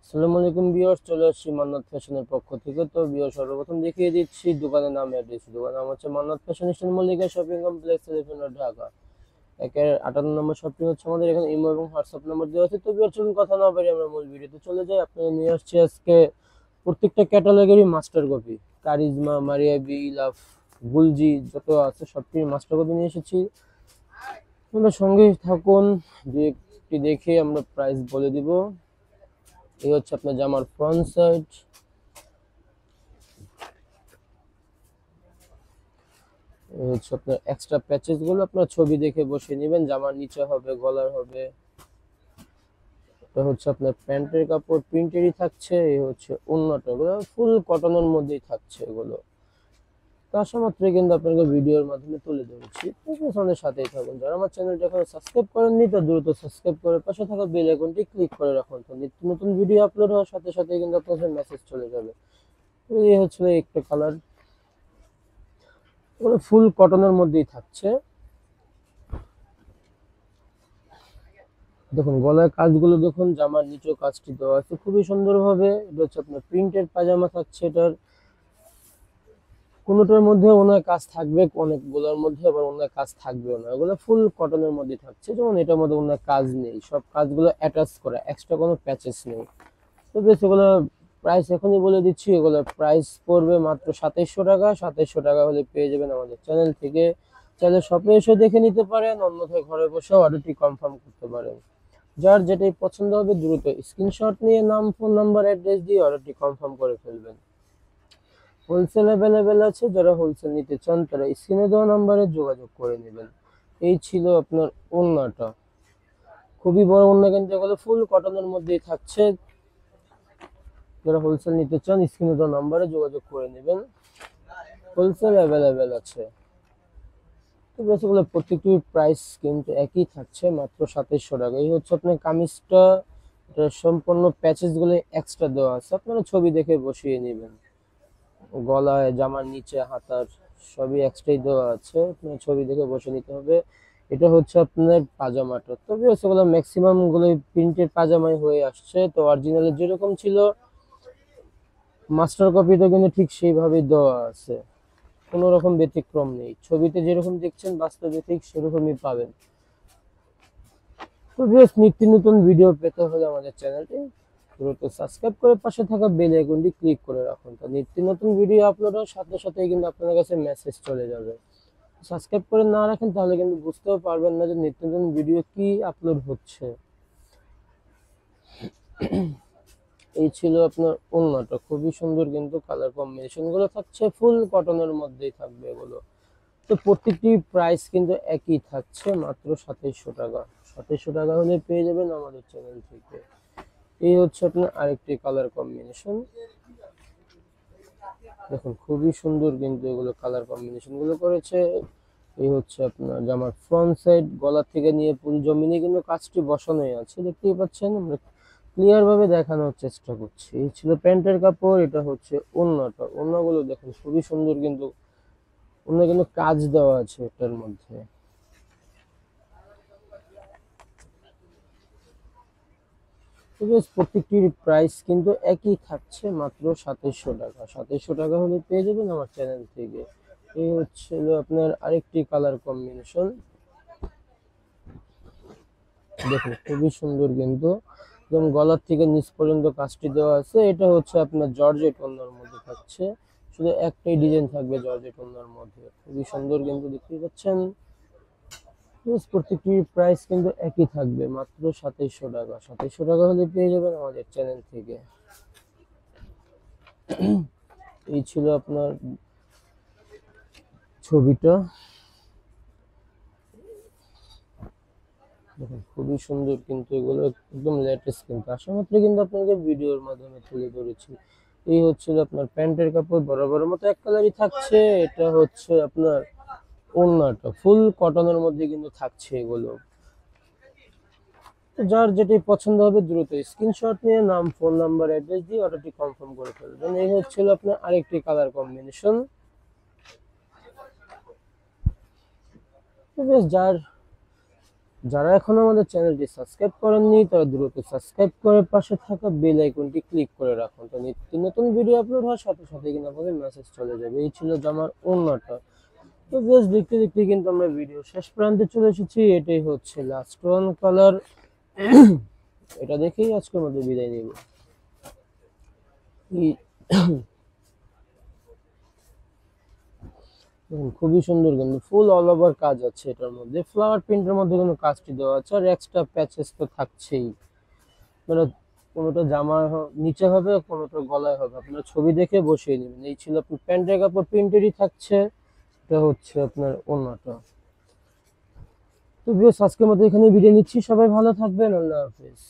আসসালামু আলাইকুম ভিউয়ার্স, চলে আসছি মান্নাত ফ্যাশনের পক্ষ থেকে। তো ভিউয়ার্স, সর্বপ্রথম দেখিয়ে দিচ্ছি দোকানের নাম, অ্যাড্রেস। দোকানের নাম হচ্ছে Mannat fashion style Mallika shopping complex, elephant road, Dhaka. একের 58 নম্বর শপটি হচ্ছে আমাদের এখানে। ইমো এবং হোয়াটসঅ্যাপ নাম্বার দেওয়া আছে। তো ভিউয়ার্স, চলুন কথা না বাড়িয়ে আমরা মূল ভিডিওতে চলে যাই। আপনাদের নিয়ে আসছি আজকে প্রত্যেকটা ক্যাটালগেরই master copy. Charisma, Maria B, love, গুলজি যত আছে সবটির মাস্টার কপি নিয়ে এসেছি। আপনাদের সঙ্গেই থাকুন, দু একটি দেখে আমরা প্রাইস বলে দিব। এই হচ্ছে আপনার জামার ফ্রন্ট সাইড। এই হচ্ছে আপনার এক্সট্রা প্যাচেস গুলো আপনার ছবি দেখে বসিয়ে নেবেন। জামার নিচে হবে, গলার হবে। এটা হচ্ছে আপনার প্যান্টের কাপড়, প্রিন্টেরই থাকছে। এই হচ্ছে ওড়নাটা, এগুলো ফুল কটনের মধ্যেই থাকছে এগুলো। তো আসা মাত্রই কিন্তু আপনাকে ভিডিওর মাধ্যমে তুলে ধরেছি। তো আমাদের সাথেই থাকুন। যারা আমার চ্যানেলটা এখনো সাবস্ক্রাইব করেননি, তো দ্রুত সাবস্ক্রাইব করে পাশে থাকা বেল আইকনটি ক্লিক করে রাখুন। তো নিত্য নতুন ভিডিও আপলোড হওয়ার সাথে সাথে কিন্তু আপনাদের মেসেজ চলে যাবে। তো এই হচ্ছে একটা কালার, এগুলো ফুল কটনের মধ্যেই থাকছে। দেখুন গলার কাজগুলো, দেখুন জামার নিচেও কাজটি দেওয়া আছে খুবই সুন্দরভাবে। এটা হচ্ছে আপনার প্রিন্টের পাজামা থাকছে। এটার কোনোটার মধ্যে ওনার কাজ থাকবে, অনেকগুলোর মধ্যে আবার ওনার কাজ থাকবেও না। এগুলো ফুল কটনের মধ্যে থাকছে। যেমন এটার মধ্যে ওনার কাজ নেই, সব কাজগুলো অ্যাটাচ করা, এক্সট্রা কোনো প্যাচেস নেই। তো বেশ, এগুলো প্রাইস এখনই বলে দিচ্ছি। এগুলো প্রাইস পড়বে মাত্র 2700 টাকা। 2700 টাকা হলে পেয়ে যাবেন আমাদের চ্যানেল থেকে। চাইলে শপে এসে দেখে নিতে পারেন, অন্যথায় ঘরে বসেও অর্ডারটি কনফার্ম করতে পারেন। যার যেটাই পছন্দ হবে দ্রুত স্ক্রিনশট নিয়ে নাম, ফোন নাম্বার, অ্যাড্রেস দিয়ে অর্ডারটি কনফার্ম করে ফেলবেন। হোলসেল অ্যাভেলেবেল আছে, যারা হোলসেল নিতে চান তারা স্ক্রিনে দেওয়া নাম্বারে যোগাযোগ করে নেবেন। এই ছিল আপনার ওড়নাটা, খুবই বড় ওড়না, কিন্তু এগুলো ফুল কটনের মধ্যেই থাকছে। যারা হোলসেল নিতে চান স্ক্রিনে দেওয়া নাম্বারে যোগাযোগ করে নেবেন। হোলসেল অ্যাভেলেবেল আছে। তো বেসিক্যালি প্রত্যেকটি প্রাইস কিন্তু একই থাকছে, মাত্র 2700 টাকা। এই হচ্ছে আপনার কামিজটা, এটা সম্পূর্ণ প্যাচেস গুলো এক্সট্রা দেওয়া আছে, আপনারা ছবি দেখে বসিয়ে নেবেন। গলায়, জামার নিচে, হাতার সবই এক্সট্রাই দেওয়া আছে, আপনার ছবি দেখে বসে নিতে হবে। এটা হচ্ছে আপনার পাজামাটা। তবে সেগুলো ম্যাক্সিমাম গুলো প্রিন্টের পাজামাই হয়ে আসছে। তো অরিজিনালে যেরকম ছিল মাস্টার কপিটা কিন্তু ঠিক সেইভাবেই দেওয়া আছে, কোনো রকম ব্যতিক্রম নেই। ছবিতে যেরকম দেখছেন বাস্তবে ঠিক সেরকমই পাবেন। তো ভিউয়ার্স, নিত্য নতুন ভিডিও পেতে হলে আমাদের চ্যানেলটি দ্রুত সাবস্ক্রাইব করে পাশে থাকা বেল আইকনটি ক্লিক করে রাখুন। তো নিত্য নতুন ভিডিও আপলোড হওয়ার সাথে সাথেই কিন্তু আপনার কাছে মেসেজ চলে যাবে। সাবস্ক্রাইব করে না রাখেন তাহলে কিন্তু বুঝতেও পারবেন না যে নিত্য নতুন ভিডিও কি আপলোড হচ্ছে। এই ছিল আপনার ওড়নাটা, খুবই সুন্দর, কিন্তু কালার কম্বিনেশন গুলো থাকছে ফুল কটনের মধ্যেই থাকবে এগুলো। তো প্রত্যেকটি প্রাইস কিন্তু একই থাকছে, মাত্র 2700 টাকা। 2700 টাকা হলে পেয়ে যাবেন আমাদের চ্যানেল থেকে। এই হচ্ছে আপনার আরেকটি কালার কম্বিনেশন। দেখুন খুবই সুন্দর কিন্তু এগুলো কালার কম্বিনেশন গুলো করেছে। এই হচ্ছে আপনার জামার ফ্রন্ট সাইড, গলা থেকে নিয়ে ফুল জমিনে কিন্তু কাজটি বসানোই আছে, দেখতেই পাচ্ছেন। আমরা ক্লিয়ার ভাবে দেখানোর চেষ্টা করছি। এই ছিল প্যান্টের কাপড়। এটা হচ্ছে ওড়নাটা, ওড়নাগুলো দেখুন খুবই সুন্দর, কিন্তু ওড়না কিন্তু কাজ দেওয়া আছে এটার মধ্যে। প্রত্যেকটির প্রাইস কিন্তু একই থাকছে, মাত্র 2700 টাকা। 2700 টাকা হলে পেয়ে যাবেন আমার চ্যানেল থেকে। এই হচ্ছিল আপনার আরেকটি কালার কম্বিনেশন। দেখুন খুবই সুন্দর, কিন্তু যেমন গলার থেকে নিচ পর্যন্ত কাজটি দেওয়া আছে। এটা হচ্ছে আপনার জর্জেট ওড়নার মধ্যে থাকছে, শুধু একটাই ডিজাইন থাকবে জর্জেট ওড়নার মধ্যে। খুবই সুন্দর কিন্তু, দেখতেই পাচ্ছেন। প্রত্যেকটির প্রাইস কিন্তু একই থাকবে, মাত্র 2700 টাকা। 2700 টাকা হলে পেয়ে যাবেন আমাদের চ্যানেল থেকে। এই ছিল আপনার ছবিটা। দেখুন খুবই সুন্দর, কিন্তু এগুলো একদম লেটেস্ট, কিন্তু আসা মাত্র কিন্তু আপনাকে ভিডিওর মাধ্যমে তুলে ধরেছি। এই হচ্ছিল আপনার প্যান্টের কাপড়, বরাবর মতো এক কালারই থাকছে। এটা হচ্ছে আপনার ওড়নাটা, ফুল কটনের মধ্যে কিন্তু থাকছে এগুলো। তো যার যেটাই পছন্দ হবে দ্রুত স্ক্রিনশট নিয়ে নাম, ফোন নাম্বার, অ্যাড্রেস দিয়ে অর্ডারটি কনফার্ম করে ফেলবেন। এই হচ্ছিল আপনার আরেকটি কালার কম্বিনেশন। তো বেশ, যার যারা এখনো আমাদের চ্যানেলটি সাবস্ক্রাইব করেননি তারা দ্রুত সাবস্ক্রাইব করে পাশে থাকা বেল আইকনটি ক্লিক করে রাখুন, তো নিত্য নতুন ভিডিও আপলোড হওয়ার সাথে সাথে কিন্তু আপনাদের মেসেজ চলে যাবে। এই ছিল জামার ওড়নাটা। তো বেশ দেখতে দেখতে কিন্তু আমরা ভিডিও শেষ প্রান্তে চলে এসেছি। এটাই হচ্ছে লাস্ট ওয়ান কালার। এটা দেখেই আজকের মধ্যে বিদায় নিব। দেখুন খুবই সুন্দর, কিন্তু ফুল অল ওভার কাজ আছে এটার মধ্যে, ফ্লাওয়ার প্রিন্টের মধ্যে কিন্তু কাজটি দেওয়া আছে, আর এক্সট্রা প্যাচেস তো থাকছেই। মানে কোনোটা জামা নিচে হবে, কোনোটা গলায় হবে, আপনার ছবি দেখে বসিয়ে নেবেন। এই ছিল আপনার প্যান্টের কাপড়, প্রিন্টেরই থাকছে। এটা হচ্ছে আপনার ওড়নাটা। তো ভিউয়ার্স, আজকের মতো এখানে বিদায় নিচ্ছি। সবাই ভালো থাকবেন, আল্লাহ হাফেজ।